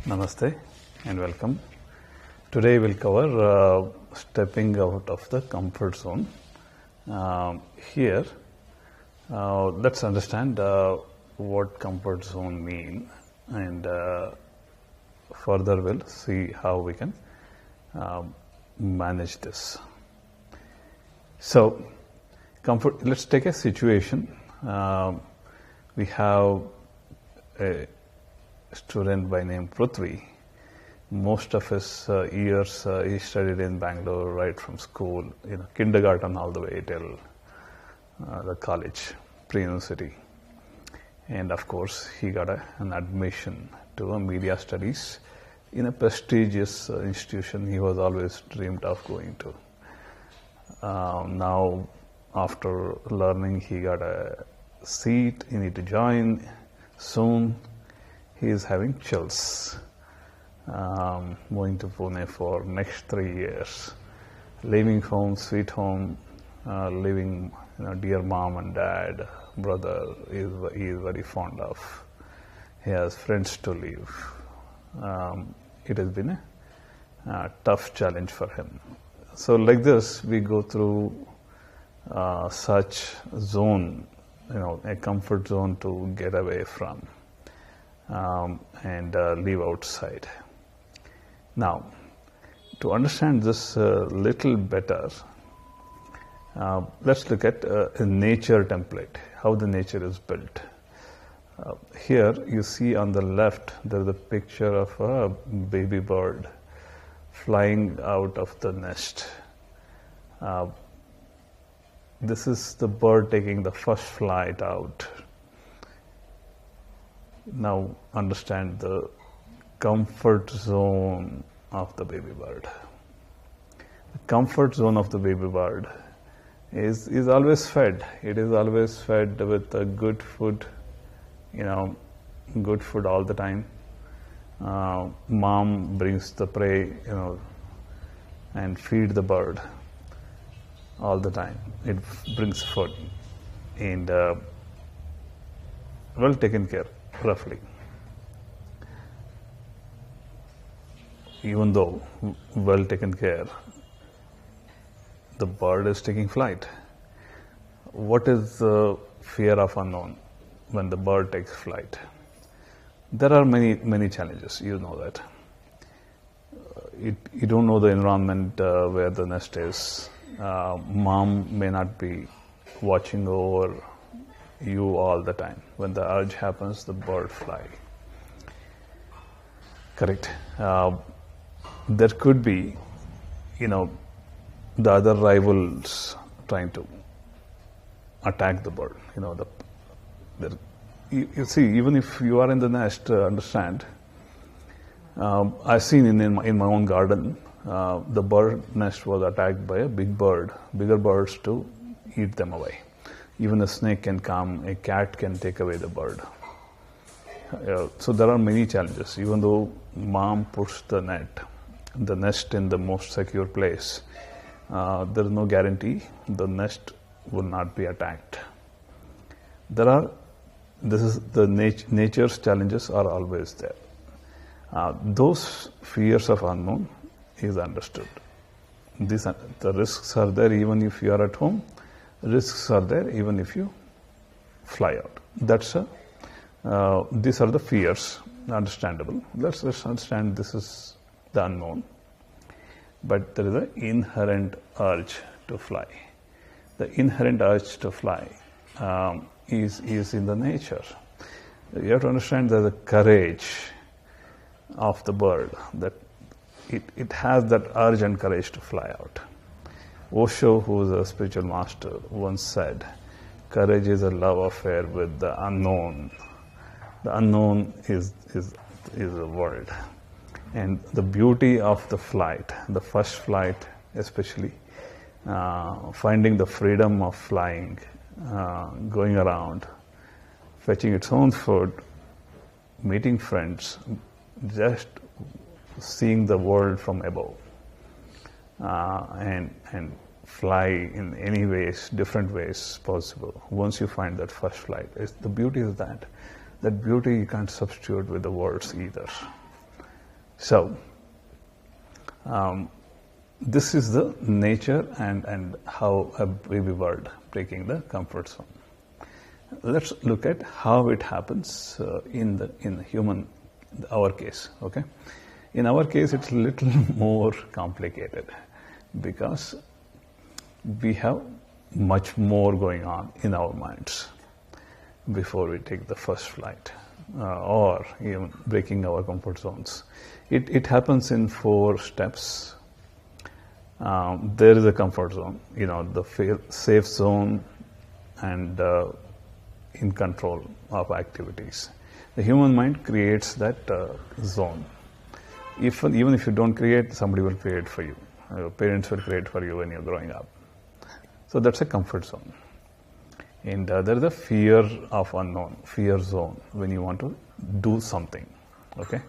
Namaste and welcome. Today we'll cover stepping out of the comfort zone. Here, let's understand what comfort zone mean, and further we'll see how we can manage this. So, comfort. Let's take a situation. We have a student by name Prithvi. Most of his years he studied in Bangalore right from school, kindergarten all the way till the college, pre-university. And of course, he got an admission to a media studies in a prestigious institution he was always dreamed of going to. Now, after learning, he got a seat, he need to join soon. He is having chills. Moving to Pune for next 3 years, leaving home, sweet home, leaving dear mom and dad, brother he is very fond of. He has friends to leave. It has been a tough challenge for him. So like this, we go through such zone, a comfort zone to get away from. And live outside. Now, to understand this a little better, let's look at a nature template, how the nature is built. Here you see on the left there is a picture of a baby bird flying out of the nest. This is the bird taking the first flight out. Now understand the comfort zone of the baby bird. The comfort zone of the baby bird is always fed. It is always fed with a good food, good food all the time. Mom brings the prey, and feed the bird all the time. It brings food and well taken care. Roughly, even though well taken care, the bird is taking flight. What is the fear of unknown when the bird takes flight? There are many challenges. You know that. You don't know the environment where the nest is. Mom may not be watching over you all the time. When the urge happens, the bird fly. Correct. There could be, the other rivals trying to attack the bird. You see, even if you are in the nest, understand. I've seen in my own garden, the bird nest was attacked by a bigger birds to eat them away. Even a snake can come, a cat can take away the bird. So there are many challenges. Even though mom puts the nest in the most secure place, there is no guarantee the nest will not be attacked. Nature's challenges are always there. Those fears of unknown is understood. The risks are there even if you are at home. Risks are there even if you fly out. These are the fears, understandable. Let's understand this is the unknown. But there is an inherent urge to fly. The inherent urge to fly is in the nature. You have to understand there's a courage of the bird, that it has that urge and courage to fly out. Osho, who is a spiritual master, once said, courage is a love affair with the unknown. The unknown is the world. And the beauty of the flight, the first flight especially, finding the freedom of flying, going around, fetching its own food, meeting friends, just seeing the world from above. And fly in any ways, different ways possible. Once you find that first flight, the beauty is that beauty you can't substitute with the words either. So, this is the nature and how a baby bird breaking the comfort zone. Let's look at how it happens in human, our case. Okay, in our case, it's a little more complicated because we have much more going on in our minds before we take the first flight or even breaking our comfort zones. It happens in 4 steps. There is a comfort zone, the safe zone and in control of activities. The human mind creates that zone. Even if you don't create, somebody will create for you. Your parents will create for you when you're growing up. So that's a comfort zone. And there is a fear of unknown, fear zone, when you want to do something, okay?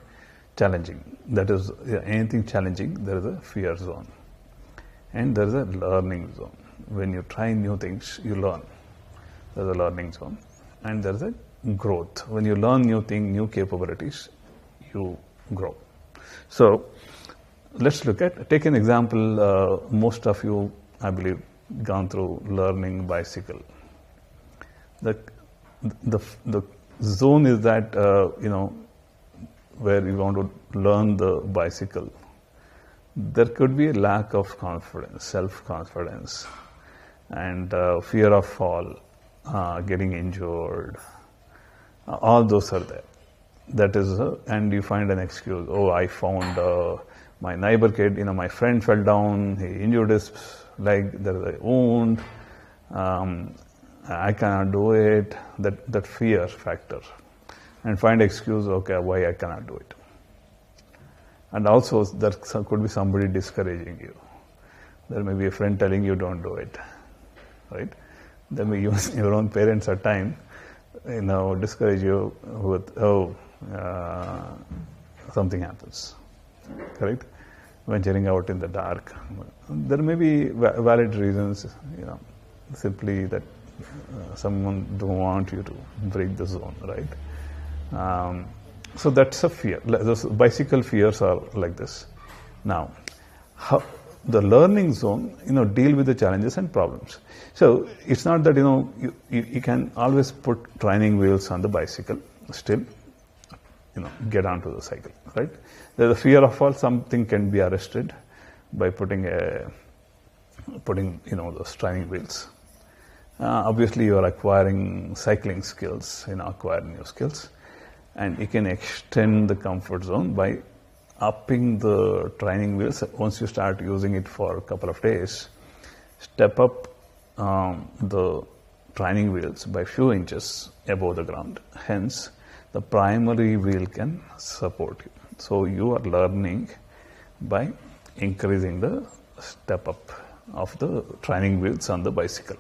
Challenging. That is, anything challenging, there is a fear zone. And there is a learning zone. When you try new things, you learn. There is a learning zone. And there is a growth. When you learn new things, new capabilities, you grow. So, let's take an example. Most of you, I believe, gone through learning bicycle. The zone is that, where you want to learn the bicycle. There could be a lack of confidence, self-confidence, and fear of fall, getting injured. All those are there. That is, and you find an excuse. Oh, I found my neighbor kid, my friend fell down, he injured his leg, there is a wound. I cannot do it. That fear factor, and find excuse. Okay, why I cannot do it. And also, there could be somebody discouraging you. There may be a friend telling you don't do it, right? There may be your own parents at times, discourage you with, something happens, correct? Venturing out in the dark. There may be valid reasons, simply that someone don't want you to break the zone, right? So that's a fear. Those bicycle fears are like this. Now, how the learning zone, deal with the challenges and problems. So it's not that, you can always put training wheels on the bicycle, still, get onto the cycle, right? There's a fear of fall. Something can be arrested by putting those training wheels. Obviously, you are acquiring cycling skills, acquire new skills. And you can extend the comfort zone by upping the training wheels. Once you start using it for a couple of days, step up the training wheels by few inches above the ground. Hence, the primary wheel can support you. So you are learning by increasing the step up of the training wheels on the bicycle.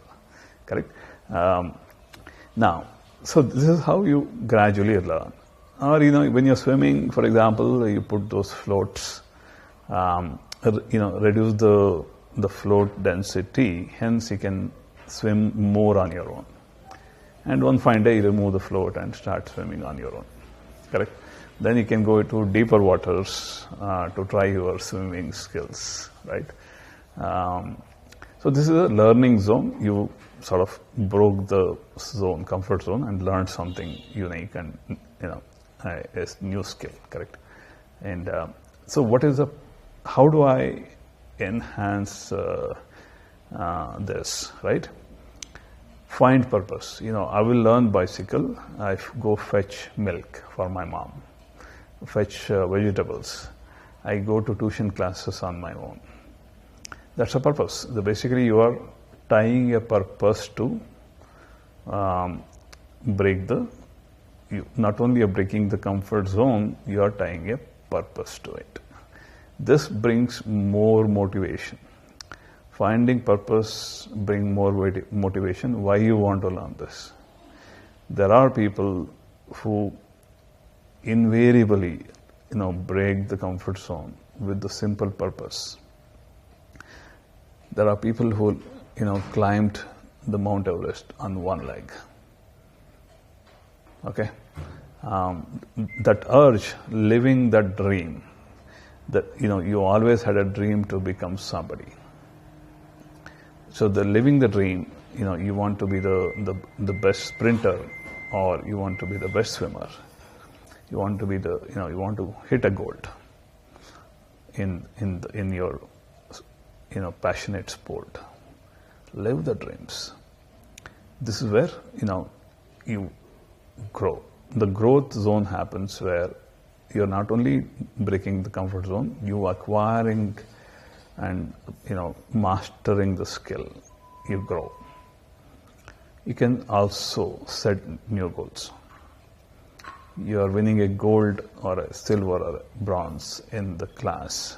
Correct? Now, so this is how you gradually learn. Or, when you're swimming, for example, you put those floats, reduce the float density, hence you can swim more on your own. And one fine day, you remove the float and start swimming on your own. Correct? Then you can go to deeper waters to try your swimming skills, right? So this is a learning zone. You sort of broke the zone, comfort zone, and learned something unique and, a new skill, correct? And so how do I enhance this, right? Find purpose. I will learn bicycle. I go fetch milk for my mom, fetch vegetables. I go to tuition classes on my own. That's a purpose. Basically, you are tying a purpose to not only are breaking the comfort zone, you are tying a purpose to it. This brings more motivation. Finding purpose brings more motivation. Why you want to learn this? There are people who invariably, break the comfort zone with the simple purpose. There are people who, climbed the Mount Everest on one leg. Okay, that urge, living that dream, that you always had a dream to become somebody. So the living the dream, you want to be the best sprinter, or you want to be the best swimmer. You want to be you want to hit a gold in your passionate sport. Live the dreams. This is where you grow. The growth zone happens where you're not only breaking the comfort zone, you acquiring and mastering the skill. You grow. You can also set new goals. You are winning a gold or a silver or a bronze in the class.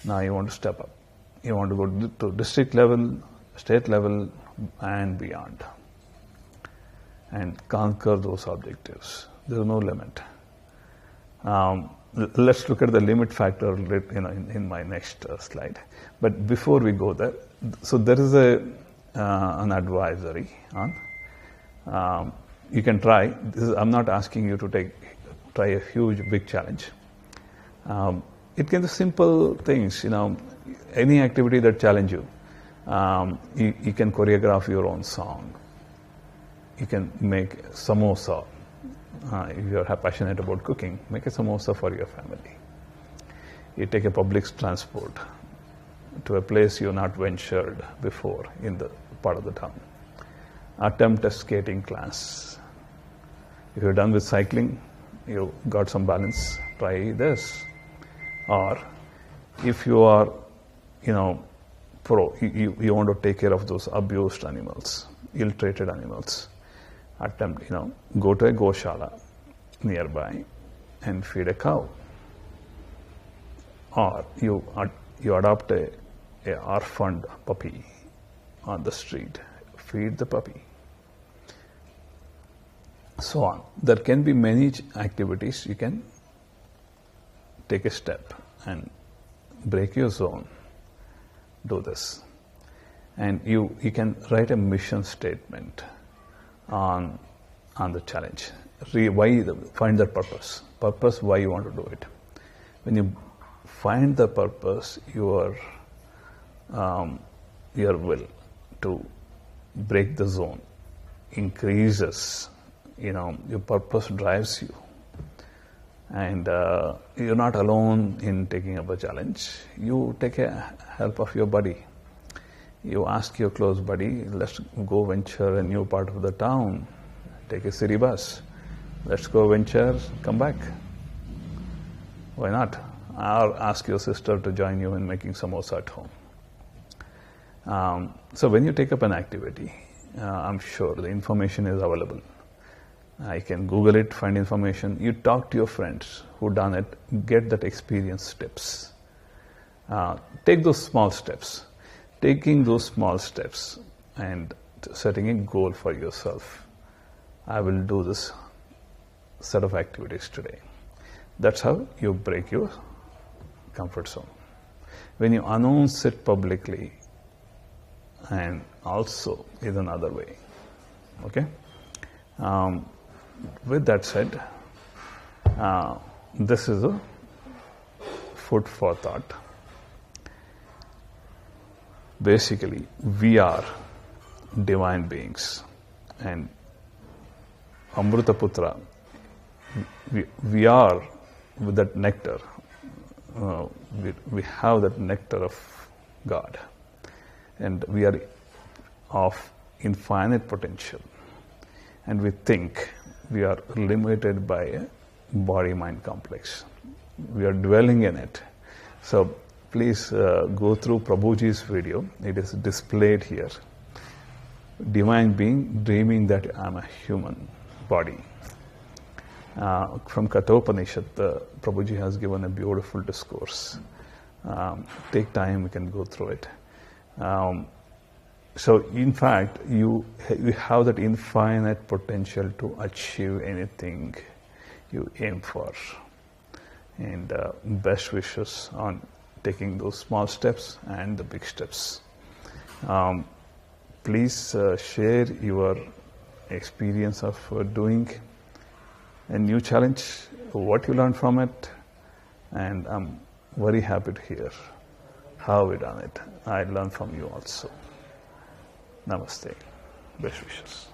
Now you want to step up. You want to go to district level, state level, and beyond, and conquer those objectives. There is no limit. Let's look at the limit factor in my next slide. But before we go there, so there is an advisory on. You can try. I'm not asking you to try a huge, big challenge. It can be simple things. Any activity that challenge you. You can choreograph your own song. You can make samosa. If you are passionate about cooking, make a samosa for your family. You take a public transport to a place you have not ventured before in the part of the town. Attempt a skating class. If you're done with cycling, you got some balance, try this. Or if you are, pro, you want to take care of those abused animals, ill-treated animals, attempt, go to a goshala nearby and feed a cow. Or you adopt a orphaned puppy on the street, feed the puppy. So on. There can be many activities. You can take a step and break your zone. Do this. And you can write a mission statement on the challenge. Find the purpose. Purpose, why you want to do it. When you find the purpose, your will to break the zone increases. Your purpose drives you. And you're not alone in taking up a challenge. You take help of your buddy. You ask your close buddy, let's go venture a new part of the town. Take a city bus. Let's go venture, come back. Why not? Or ask your sister to join you in making samosa at home. So when you take up an activity, I'm sure the information is available. I can Google it, find information. You talk to your friends who done it, get that experience tips. Take those small steps. Taking those small steps and setting a goal for yourself. I will do this set of activities today. That's how you break your comfort zone. When you announce it publicly, and also is another way. Okay? With that said, this is a food for thought. Basically, we are divine beings, and Amrutaputra, we are with that nectar. We have that nectar of God, and we are of infinite potential. And we think we are limited by a body-mind complex. We are dwelling in it. So please go through Prabhuji's video. It is displayed here. Divine being dreaming that I'm a human body. From Kathopanishad, Prabhuji has given a beautiful discourse. Take time, we can go through it. So in fact, you have that infinite potential to achieve anything you aim for. And best wishes on taking those small steps and the big steps. Please share your experience of doing a new challenge, what you learned from it, and I'm Very happy to hear how we done it. I learn from you also. Namaste. Best wishes.